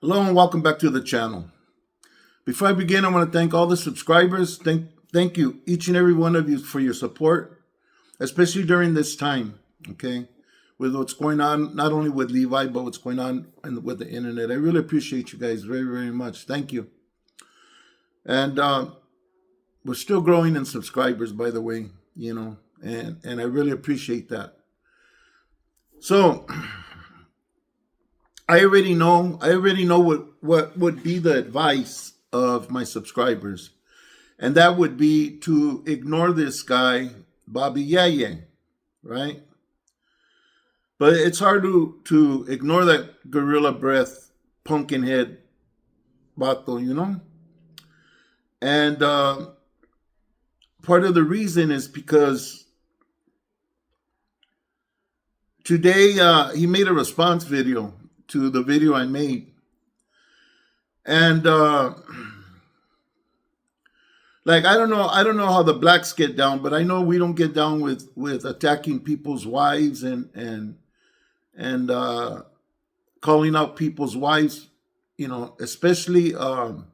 Hello and welcome back to the channel. Before I begin, I want to thank all the subscribers. Thank you, each and every one of you, for your support, especially during this time, okay, with what's going on, not only with Levi, but what's going on with the internet. I really appreciate you guys very, very much. Thank you. And we're still growing in subscribers, by the way, and I really appreciate that. So I already know what would be the advice of my subscribers. And that would be to ignore this guy, Bobby Yaye, right? But it's hard to ignore that gorilla breath, pumpkin head vato, And part of the reason is because today he made a response video to the video I made. And like, I don't know how the blacks get down, but I know we don't get down with attacking people's wives and calling out people's wives, especially the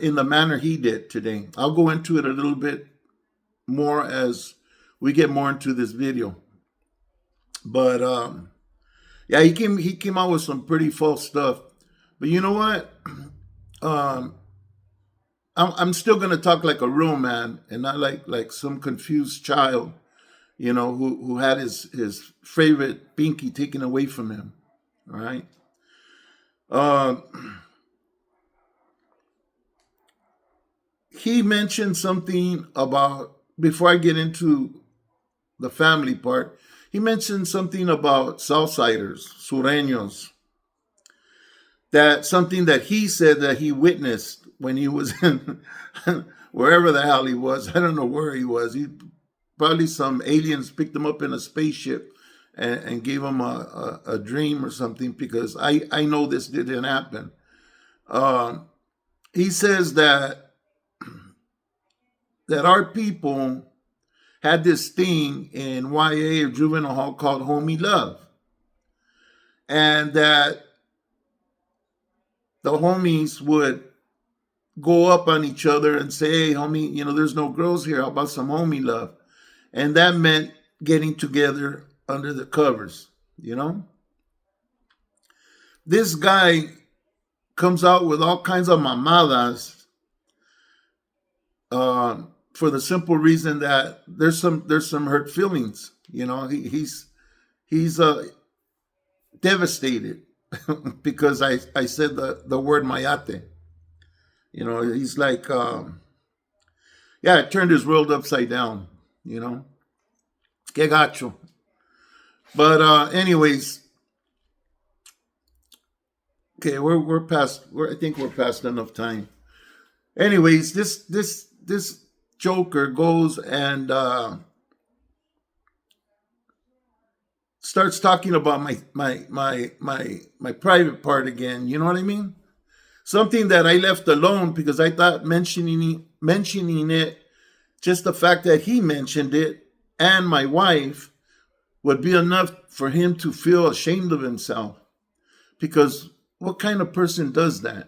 in the manner he did today. I'll go into it a little bit more as we get more into this video. But yeah, he came out with some pretty false stuff. But you know what? I'm still gonna talk like a real man and not like some confused child, who had his favorite binky taken away from him. All right. He mentioned something about, before I get into the family part, he mentioned something about Southsiders, Sureños, that something that he said that he witnessed when he was in wherever the hell he was. I don't know where he was. He probably some aliens picked him up in a spaceship and gave him a dream or something, because I know this didn't happen. He says that our people had this thing in YA or juvenile hall called homie love. And that the homies would go up on each other and say, hey, homie, there's no girls here. How about some homie love? And that meant getting together under the covers, This guy comes out with all kinds of mamadas for the simple reason that there's some hurt feelings. He's devastated because I said the word mayate. He's like, yeah, it turned his world upside down, Que gacho. But anyways, okay, we're past. I think we're past enough time. Anyways, this joker goes and starts talking about my private part again. You know what I mean? Something that I left alone because I thought mentioning it, just the fact that he mentioned it and my wife, would be enough for him to feel ashamed of himself. Because what kind of person does that,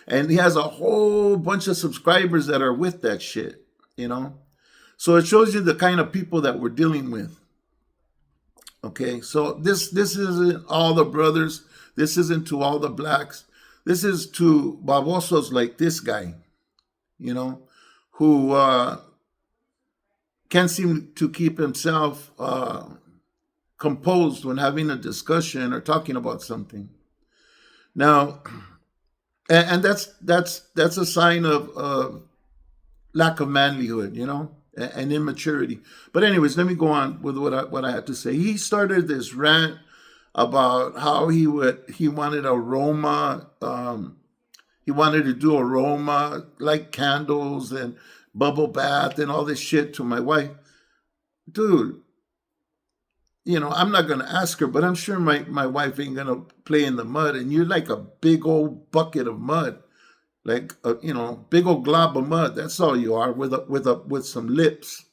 And he has a whole bunch of subscribers that are with that shit, So it shows you the kind of people that we're dealing with. Okay, so this isn't all the brothers. This isn't to all the blacks. This is to babosos like this guy, who can't seem to keep himself composed when having a discussion or talking about something. Now, and that's a sign of lack of manlyhood, and immaturity. But anyways, let me go on with what I had to say. He started this rant about how he wanted aroma. He wanted to do aroma like candles and bubble bath and all this shit to my wife. Dude, I'm not going to ask her, but I'm sure my wife ain't going to play in the mud. And you're like a big old bucket of mud, like, big old glob of mud. That's all you are with some lips,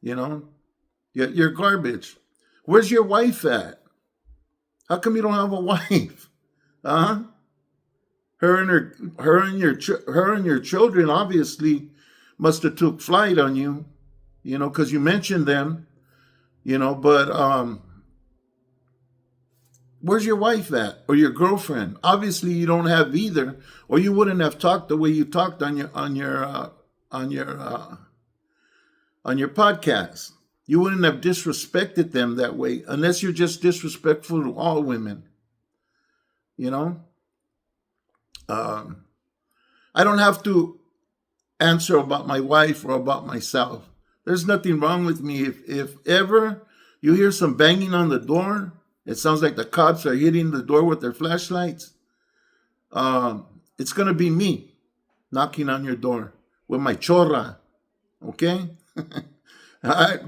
You're garbage. Where's your wife at? How come you don't have a wife? Huh? Her and your children obviously must have took flight on you, because you mentioned them, but where's your wife at, or your girlfriend? Obviously, you don't have either, or you wouldn't have talked the way you talked on your podcast. You wouldn't have disrespected them that way, unless you're just disrespectful to all women. You know, I don't have to answer about my wife or about myself. There's nothing wrong with me. If ever you hear some banging on the door, it sounds like the cops are hitting the door with their flashlights. It's gonna be me knocking on your door with my chorra. Okay.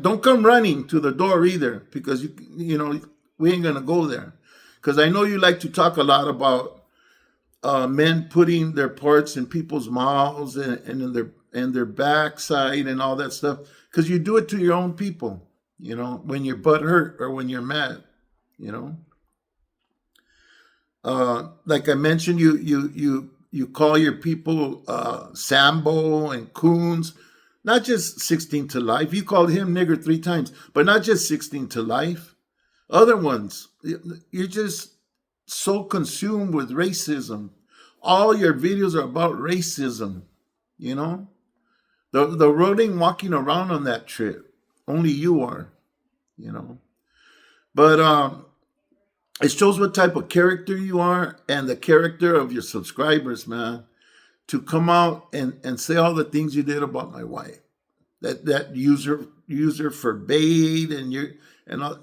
Don't come running to the door either, because we ain't gonna go there. Because I know you like to talk a lot about men putting their parts in people's mouths and in their backside and all that stuff. Because you do it to your own people, when you're butthurt or when you're mad, Like I mentioned, you call your people Sambo and Coons. Not just 16 to life. You called him nigger 3 times, but not just 16 to life. Other ones, you're just so consumed with racism. All your videos are about racism, The road ain't walking around on that trip. Only you are, But it shows what type of character you are and the character of your subscribers, man. To come out and say all the things you did about my wife, that user for bait,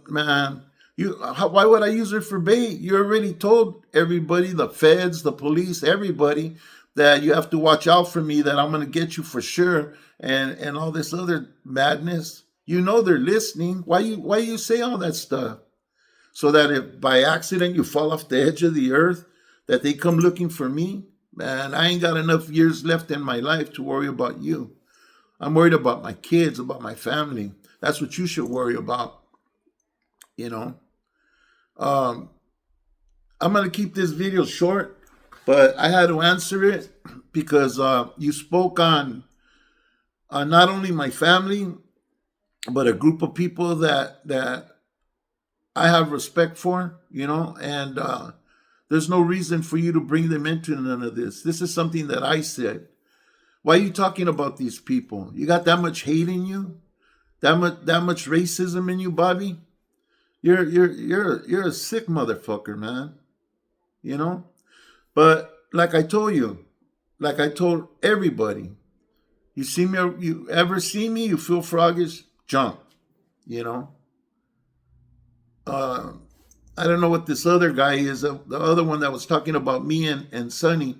man, why would I use her for bait? You already told everybody, the feds, the police, everybody, that you have to watch out for me, that I'm gonna get you for sure, and all this other madness. They're listening. Why you say all that stuff? So that if by accident you fall off the edge of the earth, that they come looking for me. Man, I ain't got enough years left in my life to worry about you. I'm worried about my kids, about my family. That's what you should worry about. I'm going to keep this video short, but I had to answer it because you spoke on not only my family, but a group of people that I have respect for, and there's no reason for you to bring them into none of this. This is something that I said. Why are you talking about these people? You got that much hate in you? That much racism in you, Bobby? You're a sick motherfucker, man. But like I told you, like I told everybody, you ever see me, you feel froggish, jump. I don't know what this other guy is, the other one that was talking about me and Sonny.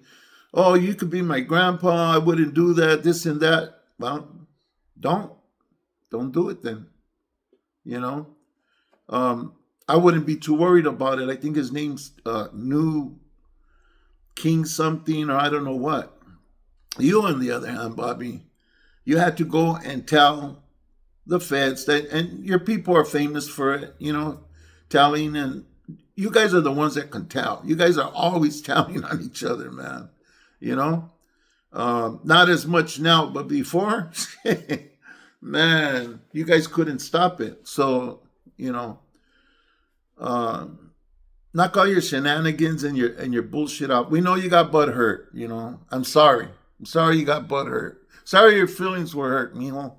Oh, you could be my grandpa. I wouldn't do that, this and that. Well, don't do it then. I wouldn't be too worried about it. I think his name's New King something, or I don't know what. You, on the other hand, Bobby, you had to go and tell the feds that, and your people are famous for it, telling, and you guys are the ones that can tell. You guys are always telling on each other, man. Not as much now, but before, man, you guys couldn't stop it. So, knock all your shenanigans and your bullshit out. We know you got butt hurt, I'm sorry. I'm sorry you got butt hurt. Sorry your feelings were hurt, mijo.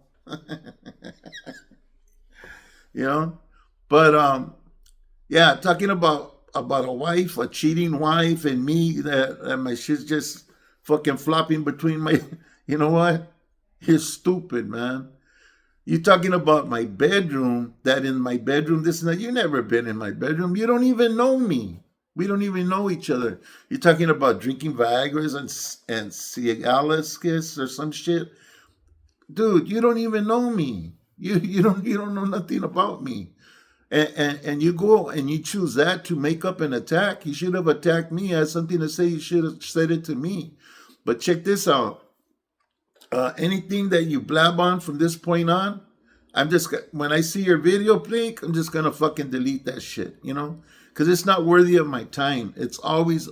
But yeah, talking about a wife, a cheating wife, and me, that my shit's just fucking flopping between my, you know what? You're stupid, man. You talking about my bedroom, that in my bedroom, this and that. You never been in my bedroom. You don't even know me. We don't even know each other. You're talking about drinking Viagra's and Cialis or some shit. Dude, you don't even know me. You don't know nothing about me. And you go and you choose that to make up an attack. You should have attacked me. I had something to say. You should have said it to me. But check this out. Anything that you blab on from this point on, when I see your video, Blink, I'm just gonna fucking delete that shit, you know? Because it's not worthy of my time. It's always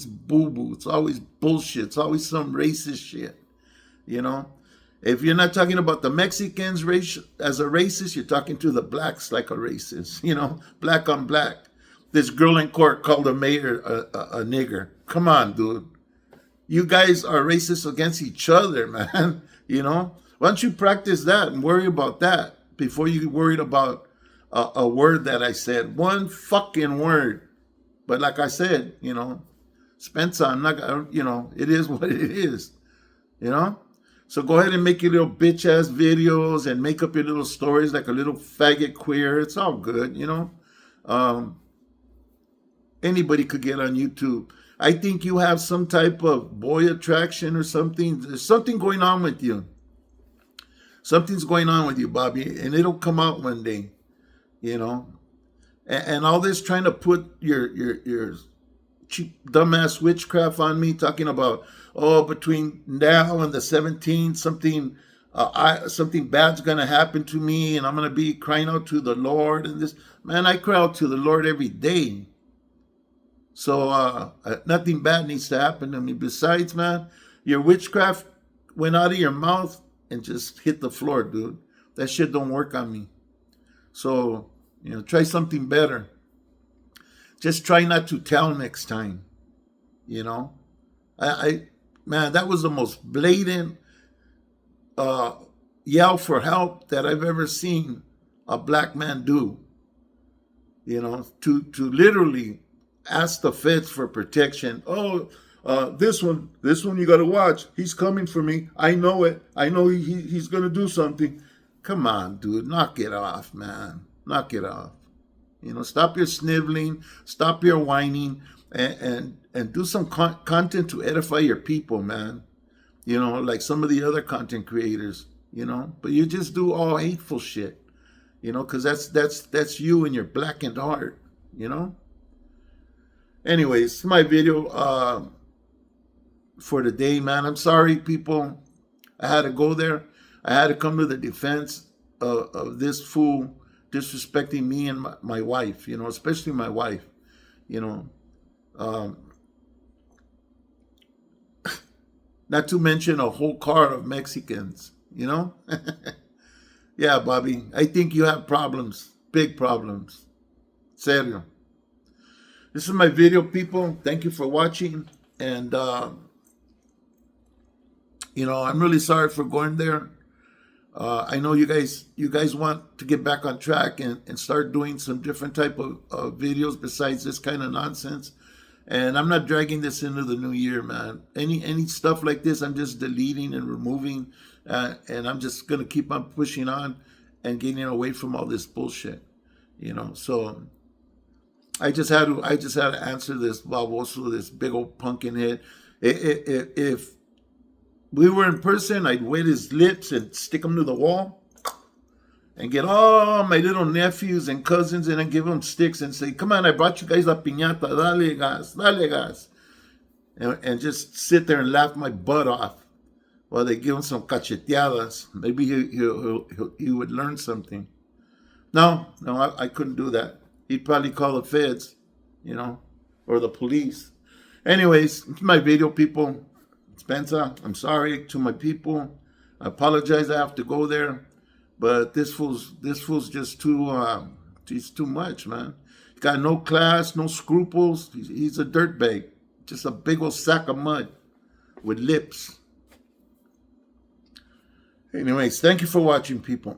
boo-boo. It's always bullshit. It's always some racist shit, you know? If you're not talking about the Mexicans as a racist, you're talking to the blacks like a racist, you know? Black on black. This girl in court called the mayor a nigger. Come on, dude. You guys are racist against each other, man. You know? Why don't you practice that and worry about that before you worried about a word that I said? One fucking word. But like I said, you know, Spencer, I'm not, you know, it is what it is. You know? So go ahead and make your little bitch-ass videos and make up your little stories like a little faggot queer. It's all good, you know? Anybody could get on YouTube. I think you have some type of boy attraction or something. There's something going on with you. Something's going on with you, Bobby, and it'll come out one day, you know? And all this trying to put your cheap dumbass witchcraft on me, talking about, oh, between now and the 17th, something bad's gonna happen to me, and I'm gonna be crying out to the Lord and this. Man, I cry out to the Lord every day. So nothing bad needs to happen to me. Besides, man, your witchcraft went out of your mouth and just hit the floor, dude. That shit don't work on me. So, you know, try something better. Just try not to tell next time, you know. Man, that was the most blatant yell for help that I've ever seen a black man do. You know, to literally ask the feds for protection. Oh, this one you got to watch. He's coming for me. I know it. I know he's going to do something. Come on, dude. Knock it off, man. Knock it off. You know, stop your sniveling. Stop your whining. And do some content to edify your people, man. You know, like some of the other content creators, you know. But you just do all hateful shit, you know, because that's you and your blackened heart, you know. Anyways, my video for the day, man. I'm sorry, people. I had to go there. I had to come to the defense of this fool disrespecting me and my wife, you know, especially my wife, you know. Not to mention a whole car of Mexicans, you know. Yeah, Bobby, I think you have problems, big problems. Serio. This is my video, people. Thank you for watching. And, you know, I'm really sorry for going there. I know you guys want to get back on track and start doing some different type of videos besides this kind of nonsense. And I'm not dragging this into the new year, man. Any stuff like this, I'm just deleting and removing. And I'm just going to keep on pushing on and getting away from all this bullshit, you know. So I just had to answer this baboso, this big old pumpkin head. If we were in person, I'd wet his lips and stick them to the wall and get all my little nephews and cousins and then give them sticks and say, come on, I brought you guys a piñata, dale gas. And just sit there and laugh my butt off while they give him some cacheteadas. Maybe he would learn something. No, I couldn't do that. He'd probably call the feds, you know, or the police. Anyways, it's my video, people. Spencer, I'm sorry to my people. I apologize. I have to go there, but this fool's just too. He's too much, man. He's got no class, no scruples. He's a dirtbag, just a big old sack of mud with lips. Anyways, thank you for watching, people.